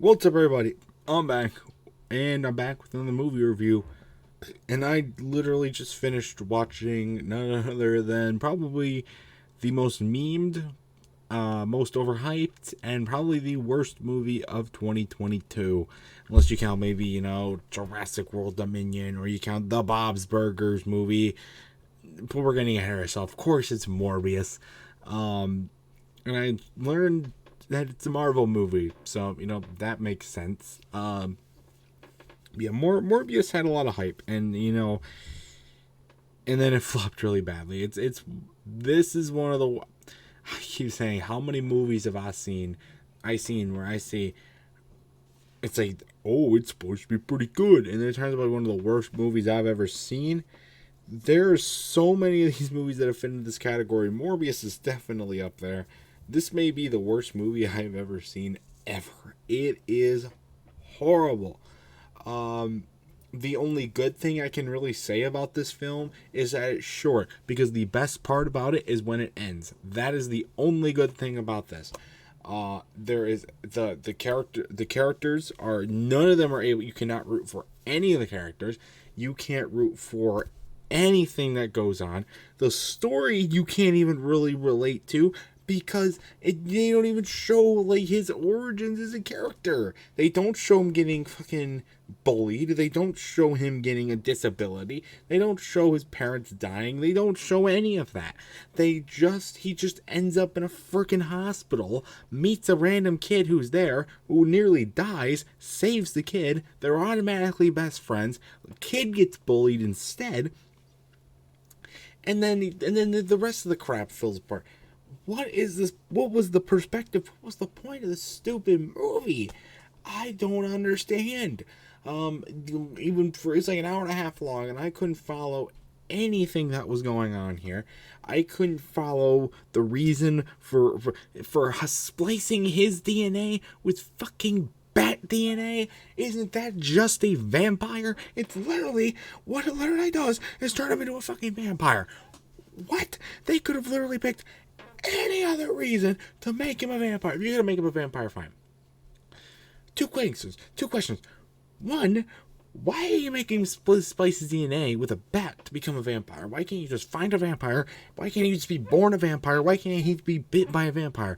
What's up, everybody? I'm back, and I'm back with another movie review. And I literally just finished watching none other than probably the most memed, most overhyped, and probably the worst movie of 2022. Unless you count maybe, Jurassic World Dominion, or you count the Bob's Burgers movie. But we're getting ahead of ourselves. Of course, it's Morbius. Um, and I learned that it's a Marvel movie, so that makes sense. Yeah, Morbius had a lot of hype, and and then it flopped really badly. It's this is one of the I keep saying, how many movies have I seen where I see it's like, oh, it's supposed to be pretty good, and then it turns out to be one of the worst movies I've ever seen. There are so many of these movies that have fit into this category. Morbius is definitely up there. This may be the worst movie I've ever seen ever. It is horrible. Um, the only good thing I can really say about this film is that it's short, because the best part about it is when it ends. That is the only good thing about this. There is the characters are, none of them are able. You cannot root for any of the characters. You can't root for anything that goes on. The story you can't even really relate to, because they don't even show like his origins as a character. They don't show him getting fucking bullied. They don't show him getting a disability. They don't show his parents dying. They don't show any of that. He just ends up in a freaking hospital, meets a random kid who's there, who nearly dies, saves the kid. They're automatically best friends. The kid gets bullied instead, and then the rest of the crap fills apart. What is this? What was the perspective? What was the point of this stupid movie? I don't understand. Even for, it's like an hour and a half long, and I couldn't follow anything that was going on here. I couldn't follow the reason for splicing his DNA with fucking bat DNA. Isn't that just a vampire? It's literally what it literally does is turn him into a fucking vampire. What? They could have literally picked any other reason to make him a vampire. If you're gonna make him a vampire, fine. Two questions. Two questions. One, why are you making him splice his DNA with a bat to become a vampire? Why can't you just find a vampire? Why can't he just be born a vampire? Why can't he be bit by a vampire?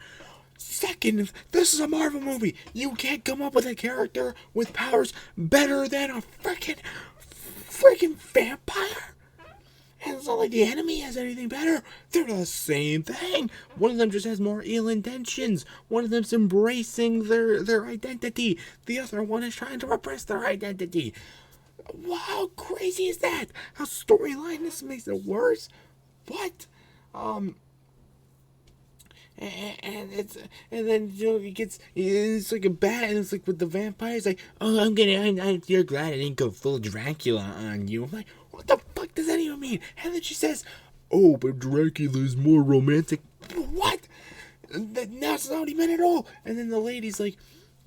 Second, this is a Marvel movie. You can't come up with a character with powers better than a freaking vampire. And it's not like the enemy has anything better. They're the same thing. One of them just has more ill intentions. One of them's embracing their identity. The other one is trying to repress their identity. Wow, how crazy is that? How storyline this makes it worse? What? And then it's like a bat, and it's like with the vampires, like, oh, you're glad I didn't go full Dracula on you. I'm like, what the fuck does that even mean? And then she says, oh, but Dracula's more romantic. What? That's not what he meant at all. And then the lady's like,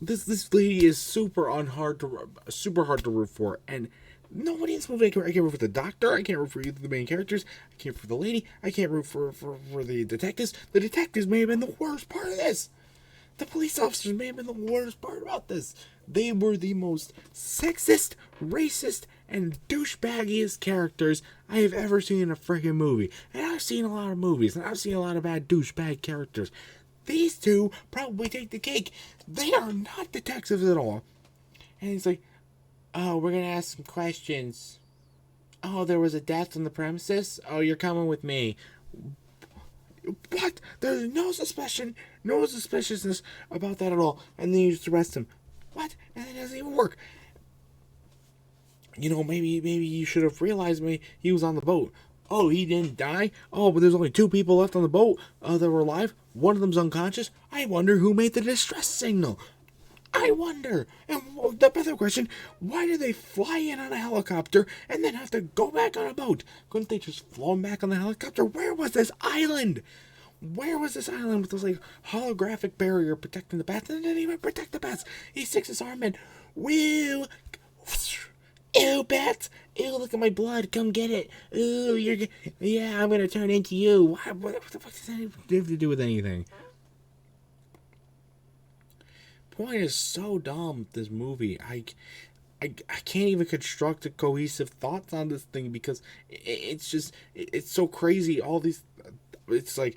this lady is super hard to root for, and nobody in this movie. I can't root for the doctor. I can't root for either of the main characters. I can't root for the lady. I can't root for the detectives. The detectives may have been the worst part of this. The police officers may have been the worst part about this. They were the most sexist, racist, and douchebaggiest characters I have ever seen in a freaking movie. And I've seen a lot of movies, and I've seen a lot of bad douchebag characters. These two probably take the cake. They are not detectives at all. And he's like, oh, we're gonna ask some questions. Oh, there was a death on the premises? Oh, you're coming with me. What? There's no suspicion, no suspiciousness about that at all. And then you just arrest him. What? And it doesn't even work. Maybe you should have realized me. He was on the boat. Oh, he didn't die? Oh, but there's only two people left on the boat that were alive. One of them's unconscious. I wonder who made the distress signal. I wonder. And the better question, why did they fly in on a helicopter and then have to go back on a boat? Couldn't they just flown back on the helicopter? Where was this island? Where was this island with this like holographic barrier protecting the bats? And it didn't even protect the bats. He sticks his arm in. Woo! Ew, bats! Ew, look at my blood. Come get it. Ooh, yeah, I'm gonna turn into you. What the fuck does that have to do with anything? point is so dumb. This movie, I can't even construct a cohesive thoughts on this thing because it's just it's so crazy. All these, it's like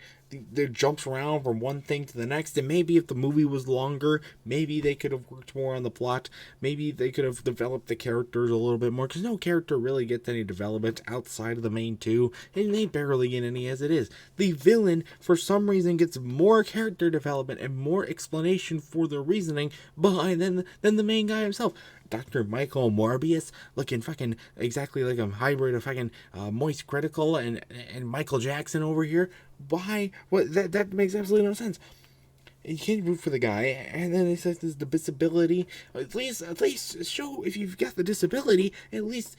they jumps around from one thing to the next. And maybe if the movie was longer, maybe they could have worked more on the plot. Maybe they could have developed the characters a little bit more because no character really gets any development outside of the main two, and they barely get any as it is. The villain, for some reason, gets more character development and more explanation for the reasoning behind than the main guy himself. Dr. Michael Morbius, looking fucking exactly like a hybrid of fucking Moist Critical and Michael Jackson over here. Why? What? That makes absolutely no sense. You can't root for the guy, and then it says there's the disability. At least show if you've got the disability. At least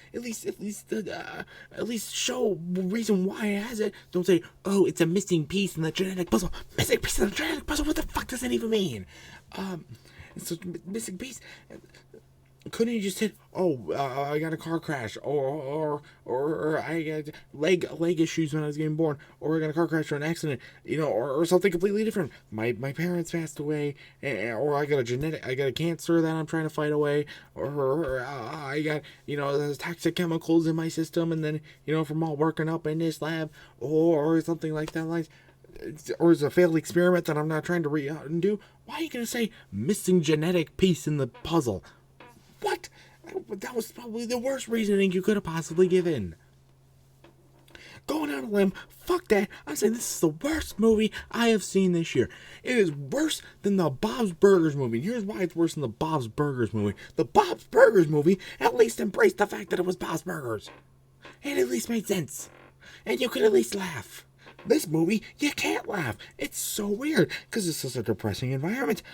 show reason why it has it. Don't say, oh, it's a missing piece in the genetic puzzle. Missing piece in the genetic puzzle. What the fuck does that even mean? It's a missing piece. Couldn't you just say, oh, I got a car crash, or I got leg issues when I was getting born, or I got a car crash or an accident, or something completely different. My parents passed away, or I got a cancer that I'm trying to fight away, or I got, there's toxic chemicals in my system, and then, from all working up in this lab, or something like that, or it's a failed experiment that I'm not trying to undo. Why are you going to say missing genetic piece in the puzzle? What? That was probably the worst reasoning you could have possibly given. Going on a limb, fuck that. I'm saying this is the worst movie I have seen this year. It is worse than the Bob's Burgers movie. Here's why it's worse than the Bob's Burgers movie. The Bob's Burgers movie at least embraced the fact that it was Bob's Burgers. It at least made sense. And you could at least laugh. This movie, you can't laugh. It's so weird because it's such a depressing environment.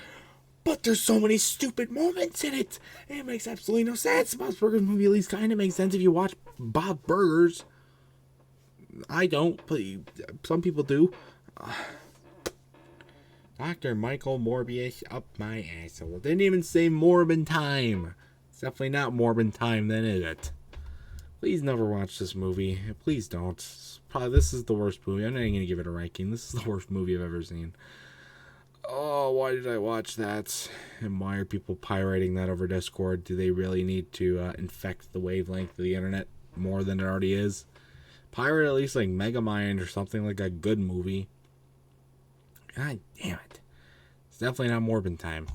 But there's so many stupid moments in it. It makes absolutely no sense. Bob's Burgers movie at least kind of makes sense if you watch Bob's Burgers. I don't, but some people do. Dr. Michael Morbius up my asshole. Didn't even say Morbin Time. It's definitely not Morbin Time then, is it? Please never watch this movie. Please don't. This is the worst movie. I'm not even going to give it a ranking. This is the worst movie I've ever seen. Oh, why did I watch that? And why are people pirating that over Discord? Do they really need to infect the wavelength of the internet more than it already is? Pirate at least like Megamind or something, like a good movie. God damn it. It's definitely not Morbin Time.